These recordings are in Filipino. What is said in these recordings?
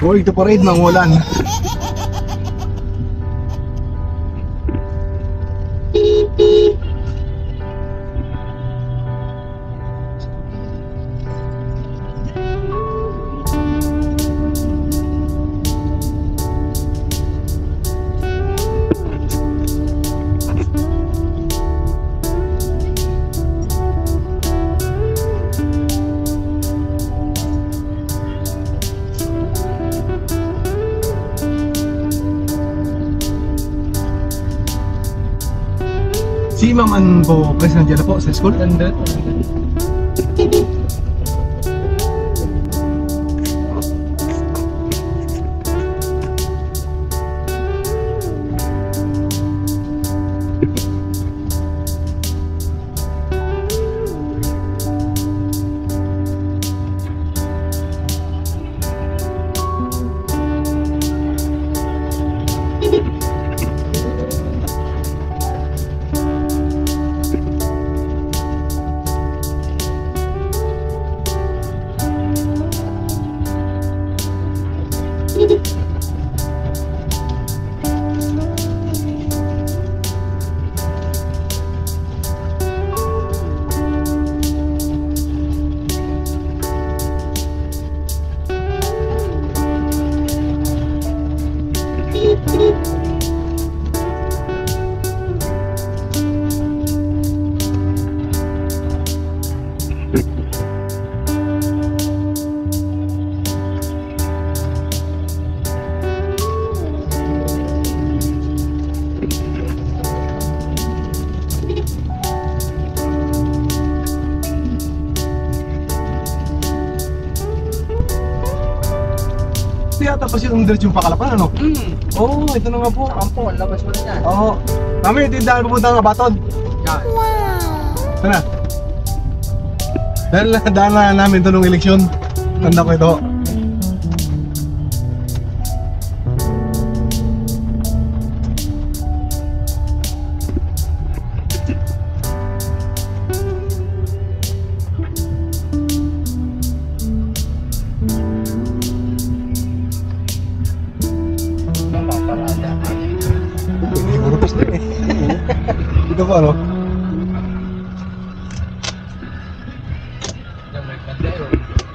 Going to parade ng ulan. Si Ma'am Ann po, present nandiyan na po sa school. Nandun. Yata pa silang diretso yung Pakalapan, ano? Oo, ito na nga po. Ampo, labas mo na yan. Oo. Mami, ito yung daan pupunta ng Abaton. Yan. Ito na. Dahil daan na namin ito nung eleksyon. Tanda ko ito. Ito po ano?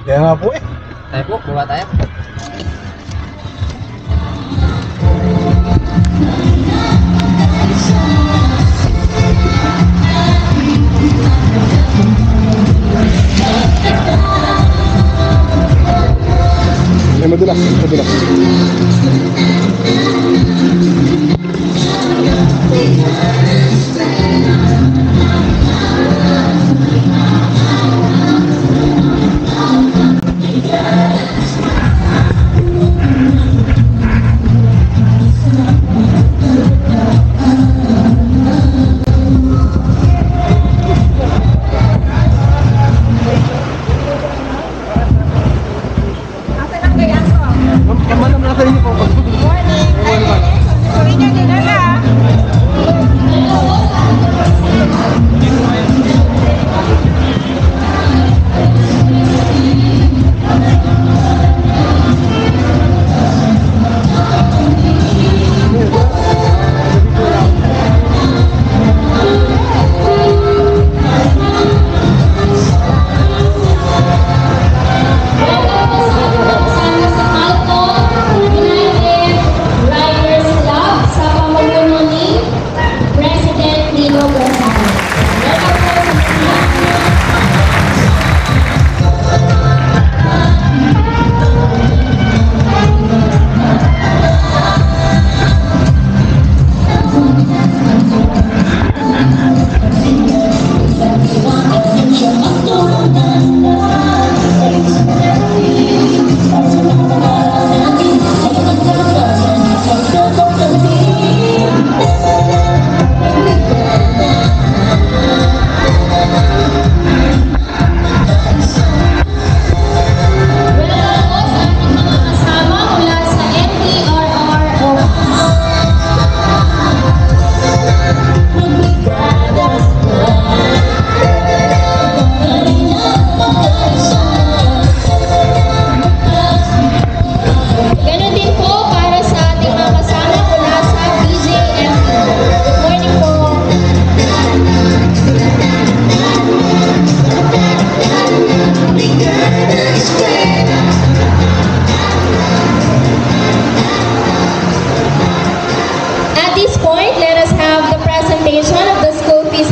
Kaya nga po eh. Tayo po, buwa tayo. Ay, madulas, madulas.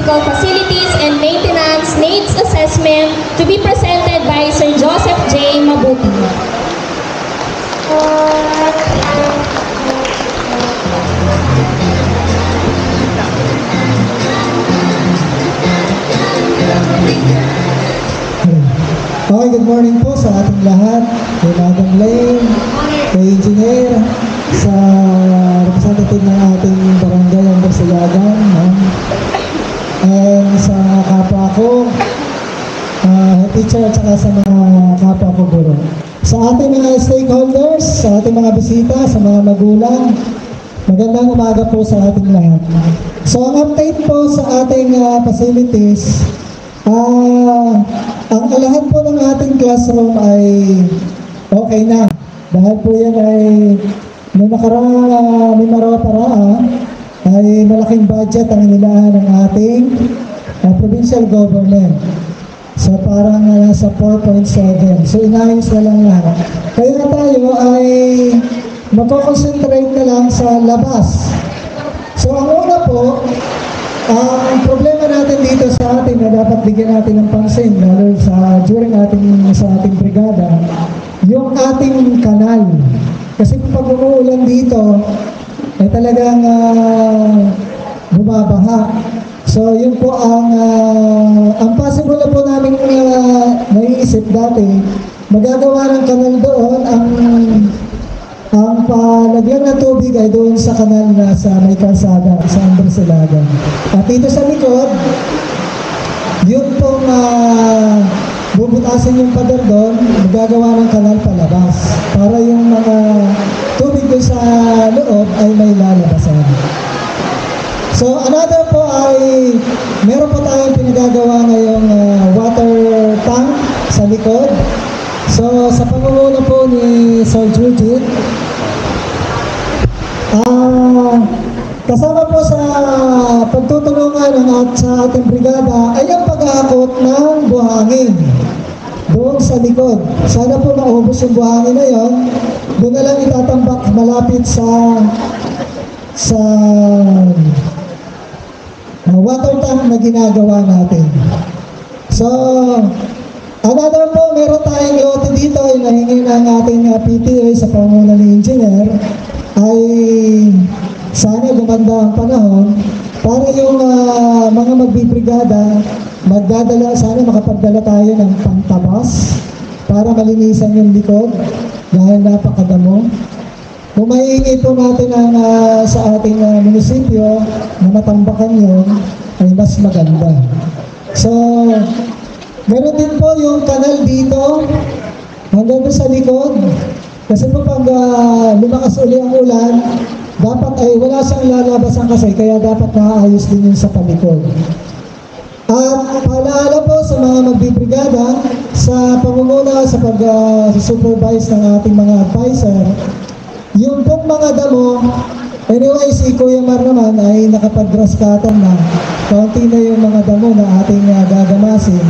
Physical Facilities and Maintenance Needs Assessment to be presented by Sir Joseph J. Mabuti. Okay, good morning po sa ating lahat. Kay Madam Lane, kay Engineer, sa representative ng ating barangay ang Barsilagan, and sa kapwa ko, teacher at saka sa mga kapwa ko guro. Sa ating mga stakeholders, sa ating mga bisita, sa mga magulang, magandang umaga po sa ating lahat. So ang update po sa ating facilities, ang lahat po ng ating classroom ay okay na. Dahil po yan ay may maraparaan ay malaking budget ang inilaan ng ating provincial government. So parang nasa 4.7. So inayos na lang lahat. Kaya tayo ay magko-concentrate na lang sa labas. So ang una po, ang problema natin dito sa atin na dapat bigyan natin ng pansin, lalo during sa ating brigada, yung ating kanal. Kasi pag umuulan dito, ay talagang bumabaha. So yun po ang possible na po namin naiisip dati, magagawa ng kanal doon, ang palagyan ng tubig ay doon sa kanal na sa may kalsada, sa Barsilagan. At dito sa likod, yun pong bubutasin yung pader doon, magagawa ng kanal palabas para yung mga tubig doon sa loob ay may lalabasan. So another po ay meron po tayong pinagagawa ngayong water tank sa likod. So sa pangunguna po ni Sir Judith, kasama po sa pagtutulungan sa ating brigada ay ang pag-aakot ng buhangin doon sa likod. Sana po maubos yung buhangin na yon. Doon na lang itatambak malapit sa water tank na ginagawa natin. So, another po, meron tayong lote dito ay nahingi ng ating PTA sa pangunguna ni Engineer ay sana gumanda ang panahon para yung mga magbibrigada sana makapagdala tayo ng pangtabas para malinisan yung likod dahil napakadamo. Kung maiingi po natin sa ating munisipyo na matambakan yun, ay mas maganda. So, meron din po yung kanal dito hanggang sa likod. Kasi po pag lumakas uli ang ulan, dapat ay wala siyang lalabasan kasi kaya dapat naayos din yun sa palikod. At paalaala po sa mga magbibrigada, sa pangunguna, sa pag-supervise ng ating mga advisor, yung pong mga damo, anyway, si Kuya Mar naman ay nakapag-grass cutter na. Kaunti na yung mga damo na ating gagamasin.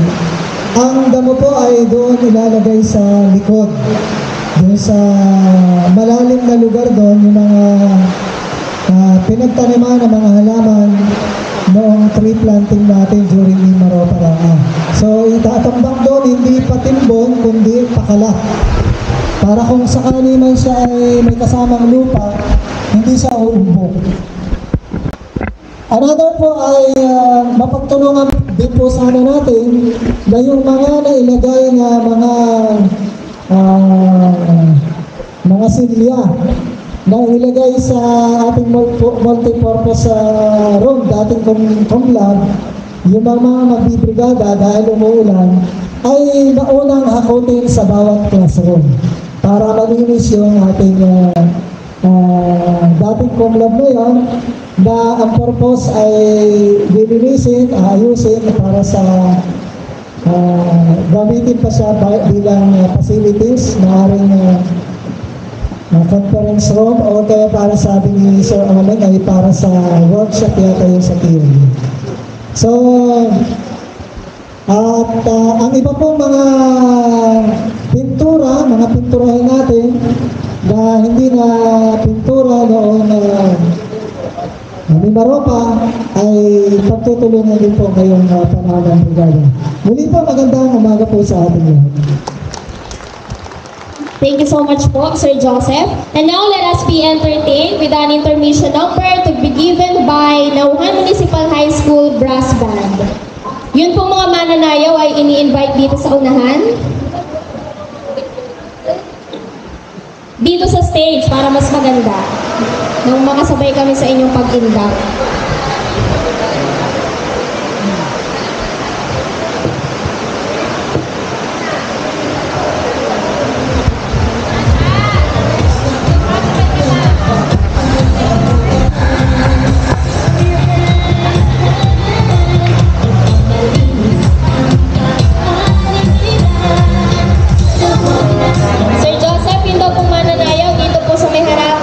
Ang damo po ay doon ilalagay sa likod. Doon sa malalim na lugar doon, yung mga pinagtaniman ng mga halaman noong tree planting natin during the Maraparaan. So itatambak doon, hindi patimbon, kundi pakala. Para kung sakali man siya ay may kasamang lupa, hindi siya uumbok. Another po ay mapagtulungan din po sana natin na yung mga nailagay na mga silya na ilagay sa ating multipurpose room, dating comlab, yung mga magbibrigada dahil umuulan, ay naunang hakutin sa bawat classroom para malinis yung ating dating comlab na yun, na ang purpose ay lilinisin, ayusin para sa gamitin pa siya bilang facilities, maaaring conference room o kaya para sabi ni Sir Alan ay para sa workshop yata yung sa theory. So, at ang iba pong mga pinturahin natin na hindi na pintura noong Mami Maropa ay pagtutulungan din po ngayong panahon ng brigada. Muli po, magandang umaga po sa ating lahat. Thank you so much po, Sir Joseph. And now let us be entertained with an intermission number to be given by Nauhan Municipal High School Brass Band. Yun po mga mananayaw ay ini-invite dito sa unahan. Dito sa stage para mas maganda. Nang makasabay kami sa inyong pag-induct. Sir Joseph, yun daw pong mananayaw dito po sa may harap.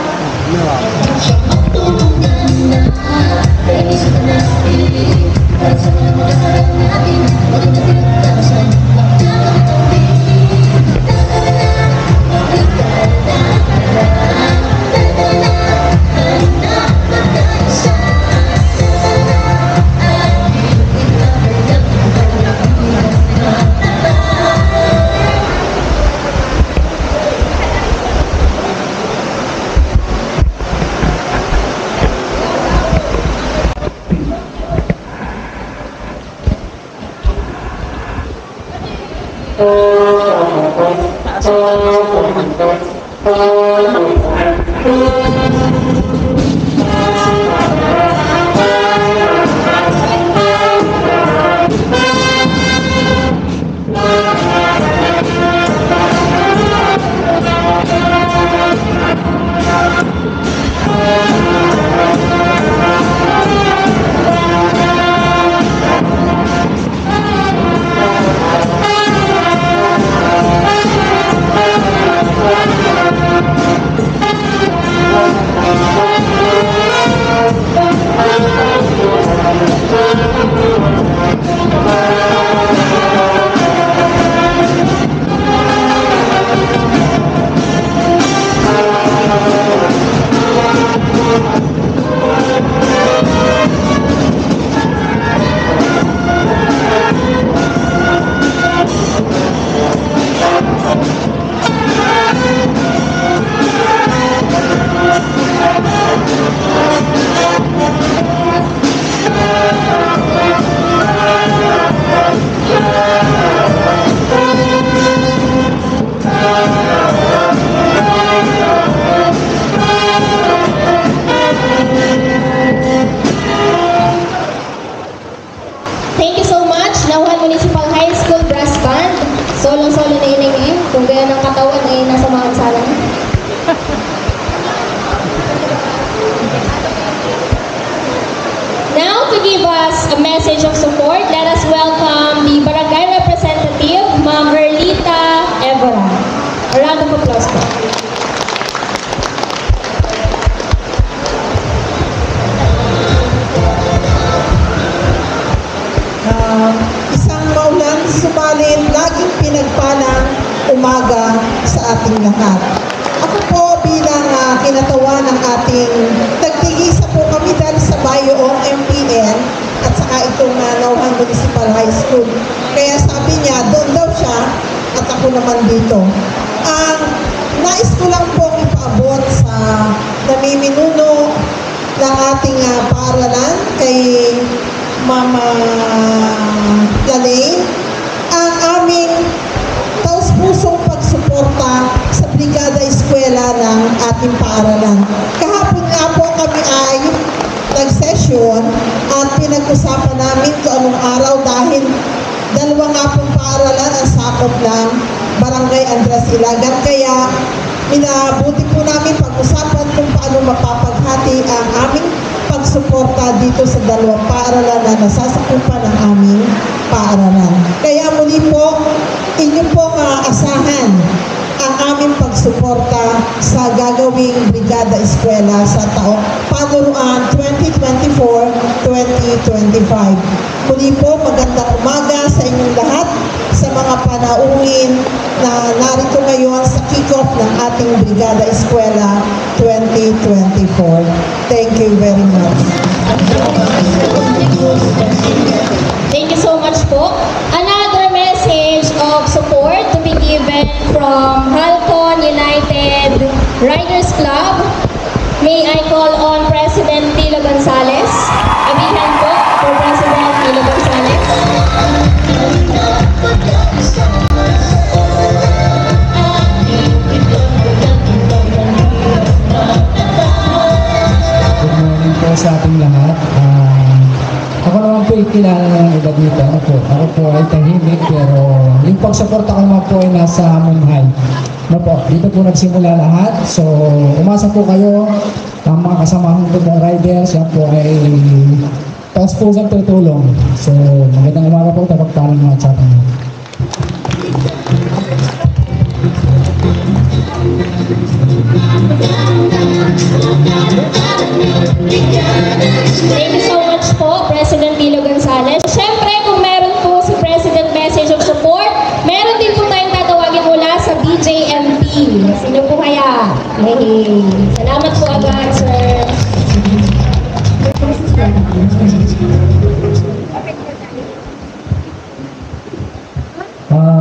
Thank you so much, Nauhan Municipal High School Brass Band. Solong-solo na iningin. Kung gaya ng katawan ay nasa mga sala. Now, to give us a message of support, let us welcome the Barangay Representative, Ma'am Erlita Evora. A round of applause po. Isang maulan, subalit laging pinagpalang umaga sa ating lahat. Ako po bilang kinatawan ng ating nagtigisa po kami dahil sa Bayoong MPN at saka itong Nauhan Municipal High School. Kaya sabi niya, doon daw siya at ako naman dito. Nais ko lang po ipaabot sa namiminuno ng ating paaralan kay Mama Lalay ang aming taus-pusong pagsuporta sa Brigada Eskwela ng ating paaralan. Kahapon nga po kami ay nag-session at pinag-usapan namin kung anong araw dahil dalawa nga pong paaralan ang sakop ng Barangay Andres Ilagan. Kaya minabuti po namin pag-usapan kung paano mapapaghati ang aming pagsuporta dito sa dalawang paaralan na nasasakupan ng aming paaralan. Kaya muli po, inyo po maasahan ang aming pagsuporta sa gagawing Brigada Eskwela sa taong panuruan 2024-2025. Muli po, magandang umaga sa inyong lahat sa mga panauhin na narito ngayon sa kick-off ng ating Brigada Eskwela 2024. Thank you very much. Thank you so much po. Another message of support to be given from Halcon United Riders Club. May I call on President Tilo Gonzales. Abihan po for President Tilo Gonzales. Good morning po sa ating lahat. Ako naman po ikilala ng iba dito. Ako po ay tahimik pero yung pagsuporta ko naman po ay nasa Munhay. Dito po nagsimula lahat. So umasa po kayo ang mga kasamahan ko ng riders. Yan po ay taus-pusang tutulong. So magandang umaga po at pagpalang mga chatang. Thank you so much po, President Tilo Gonzales. Siyempre, kung meron po si President message of support, meron din po tayong tatawagin mula sa BJMP. Sino po kaya? Hey. Salamat po agad, sir.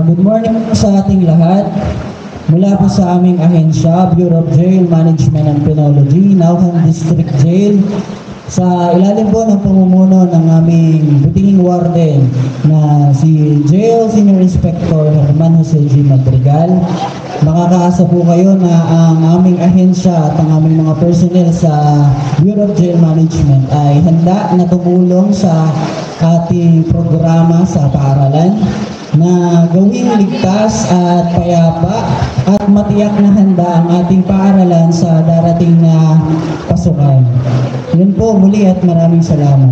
Good morning po sa ating lahat. Mula po sa aming ahensya, Bureau of Jail Management and Penology, Nauhan District Jail, sa ilalim po ng pamumuno ng aming butinging warden na si Jail Senior Inspector Herman Jose G. Madrigal. Makakaasa po kayo na ang aming ahensya at ang aming mga personnel sa Bureau of Jail Management ay handa na tumulong sa ating programa sa paaralan na gawing ligtas at payapa at matiyak na handa ang ating paaralan sa darating na pasukan. Yun po muli at maraming salamat.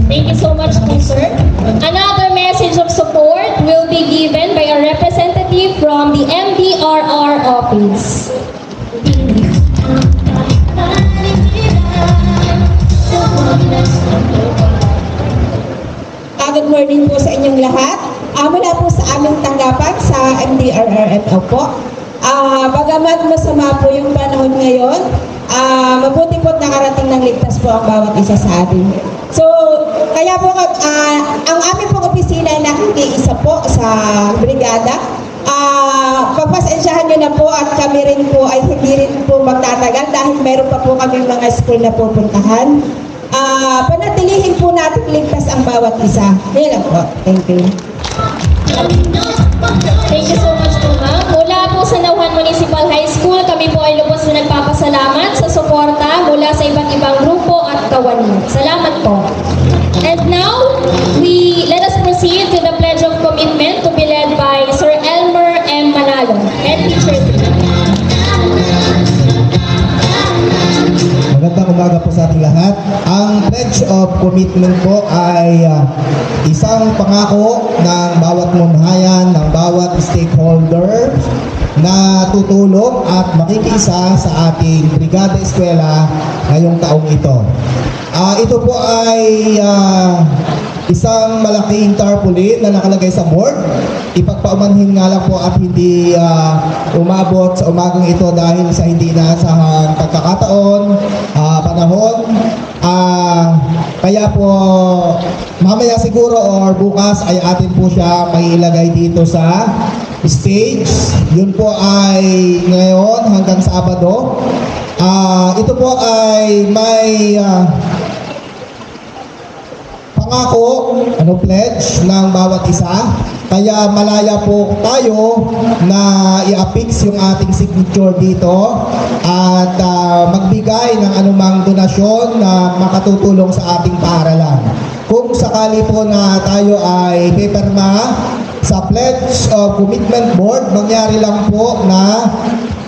Thank you so much po, sir. Another message of support will be given by a representative from the MDRR office. Good morning po sa inyong lahat. Mula po sa aming tanggapan sa MDRRMO po. Bagamat masama po yung panahon ngayon, mabuti po nakarating ng ligtas po ang bawat isa sa atin. So, kaya po ang aming pong opisina ay nakikiisa po sa brigada. Pagpasensyahan nyo na po at kami rin po ay hindi rin po magtatagal dahil meron pa po kami mga school na pupuntahan. Panatilihin po natin ligtas ang bawat isa. Yan lang po. Thank you. Thank you so much po, ma'am. Mula po sa Nauhan Municipal High School, kami po ay lubos na nagpapasalamat sa suporta mula sa iba't ibang grupo at kawani. Salamat po. And now, let us proceed to the Pledge of Commitment to be led by Sir Elmer M. Manalo, Head Teacher. Magandang umaga po sa ating lahat. Ang Pledge of Commitment po ay isang pangako ng bawat munhayan, ng bawat stakeholder na tutulong at makikiisa sa ating Brigada Eskwela ngayong taong ito. Ito po ay isang malaking tarpaulin na nakalagay sa board. Ipagpaumanhin nga lang po at hindi umabot sa umagang ito dahil sa hindi naasahang pagkakataon, panahon. Kaya po mamaya siguro or bukas ay atin po siya may ilagay dito sa stage. Yun po ay ngayon hanggang Sabado. Ito po ay may pangako, pledge ng bawat isa. Kaya malaya po tayo na i-affix yung ating signature dito at magbigay ng anumang donasyon na makatutulong sa ating paaralan. Kung sakali po na tayo ay pipirma sa Pledge of Commitment Board, mangyari lang po na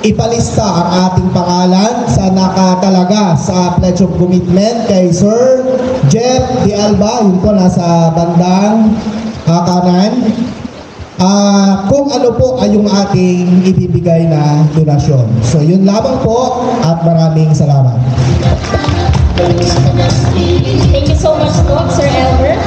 ipalista ang ating pangalan sa nakatalaga sa Pledge of Commitment kay Sir Jeff De Alba, yun po nasa bandang kanan. kung ano po ay yung ating ibibigay na donasyon. So yun lamang po at maraming salamat. Thank you so much po, Sir Elmer.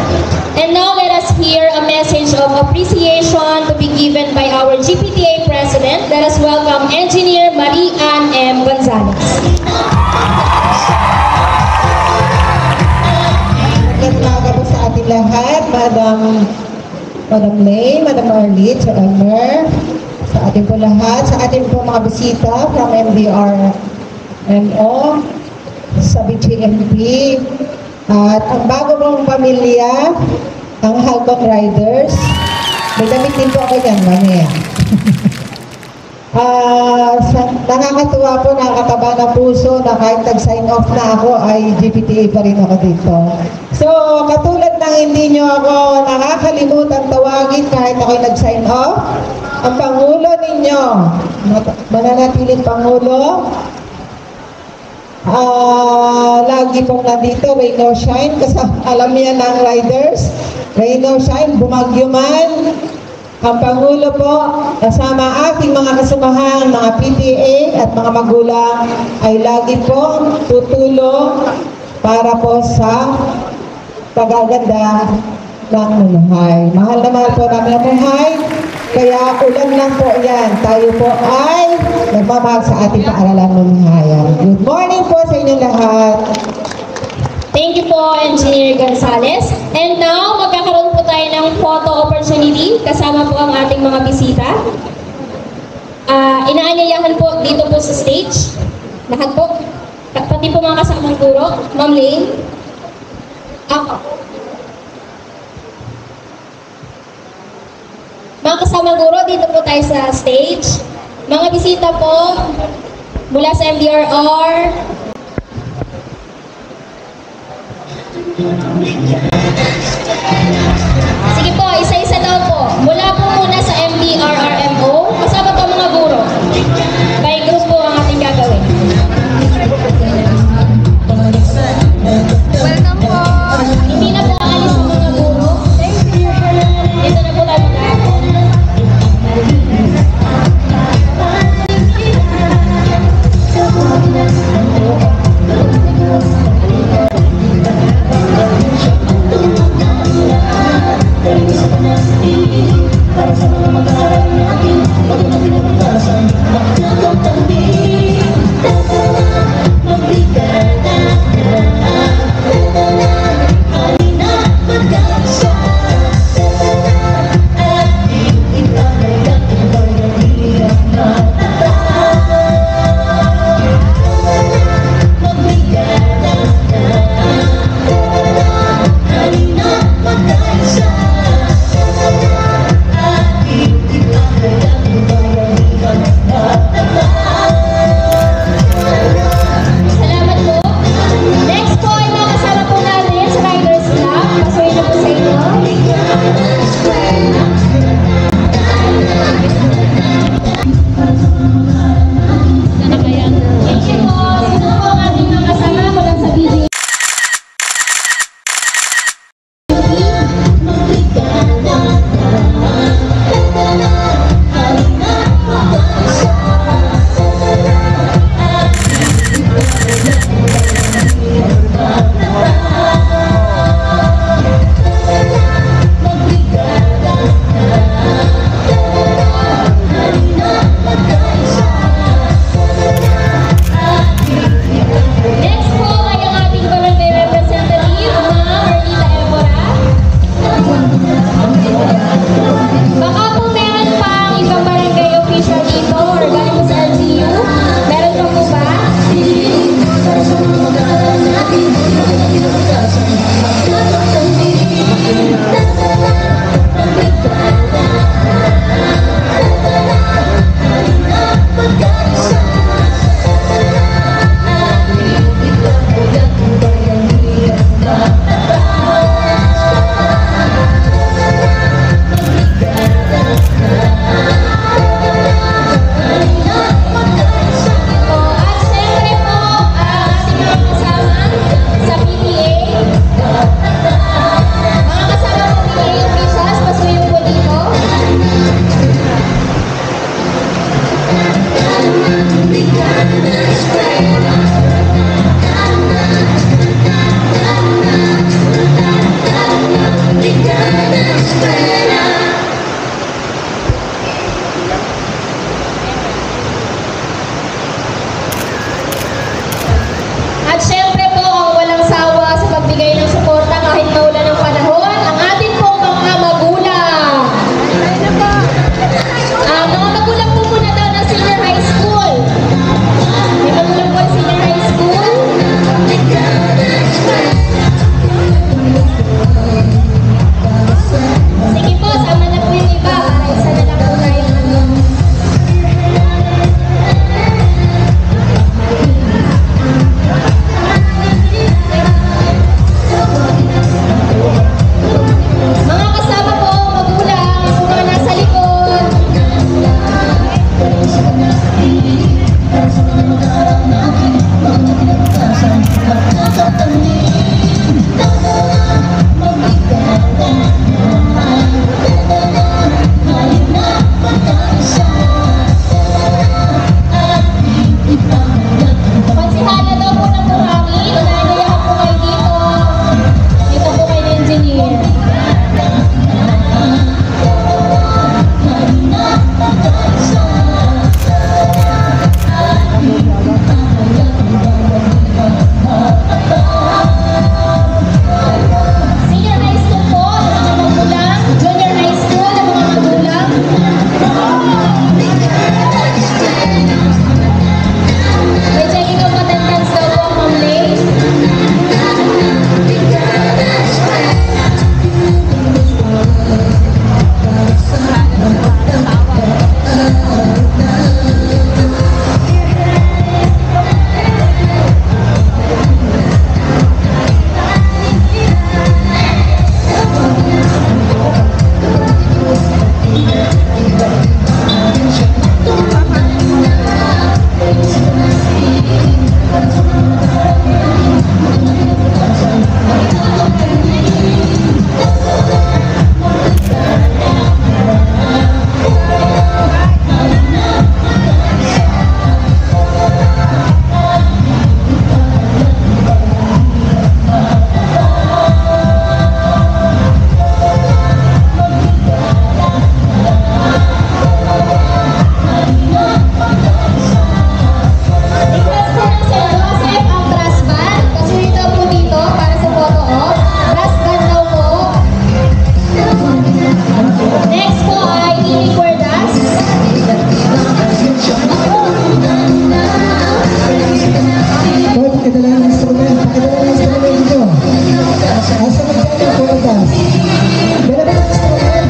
And now let us hear a message of appreciation to be given by our GPTA President. Let us welcome Engineer Marie Ann M. Gonzalez. Magandang po sa ating lahat, Madam May, Madam Arlene, Sir Elmer, sa ating po lahat, sa ating po mga bisita from MDRMO, sa BGMP, at ang bago mong pamilya, ang Halcon Riders. May damit din po ako yan, mamaya. Nakakatuwa po, nakakataba ng puso na kahit nag-sign off na ako ay GPTA pa rin ako dito. So, katulad ng hindi nyo ako nakakalimutan tawagin kahit ako'y nag-sign off, ang Pangulo ninyo, mananatiling Pangulo, lagi pong nandito, rain or shine, kasi alam niya ng riders, rain or shine, bumagyo man, ang Pangulo po, kasama aking mga kasamahan, mga PTA at mga magulang, ay lagi po tutulong para po sa pagaganda ng buhay. Mahal na mahal po namin ang buhay, kaya ulan lang po yan. Tayo po ay nagmamahal sa ating paaralan ng buhayan. Good morning po sa inyong lahat. Thank you po, Engineer Gonzalez. And now, magkakaroon po tayo ng photo opportunity kasama po ang ating mga bisita. Inaanyayahan po dito po sa stage. Lahat po. Pati po mga kasamang guro. Ma'am Lane. Ako. Mga kasamang guro, dito po tayo sa stage. Mga bisita po mula sa MDRR. Sige po, isa-isa daw po. Mula po muna sa MDRRMO, kasama po mga guro. By group po ang ating gagawin. Welcome po! Hindi na po aalis ang mga guro. Dito na po tayo para sa mga pakidala ng instrument. Pakidala ng instrument nyo. Asa magkano yung kuwagas? Dala ba ng instrument?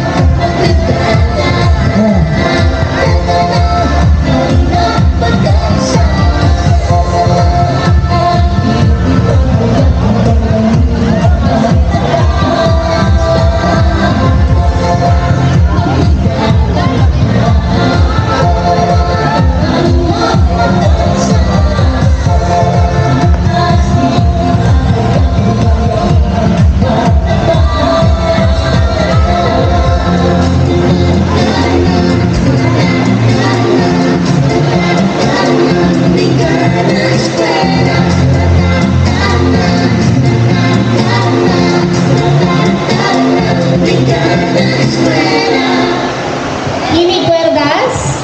Amy Cuerdas.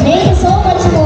Thank you so much po.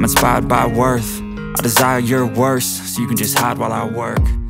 I'm inspired by worth. I desire your worst, so you can just hide while I work.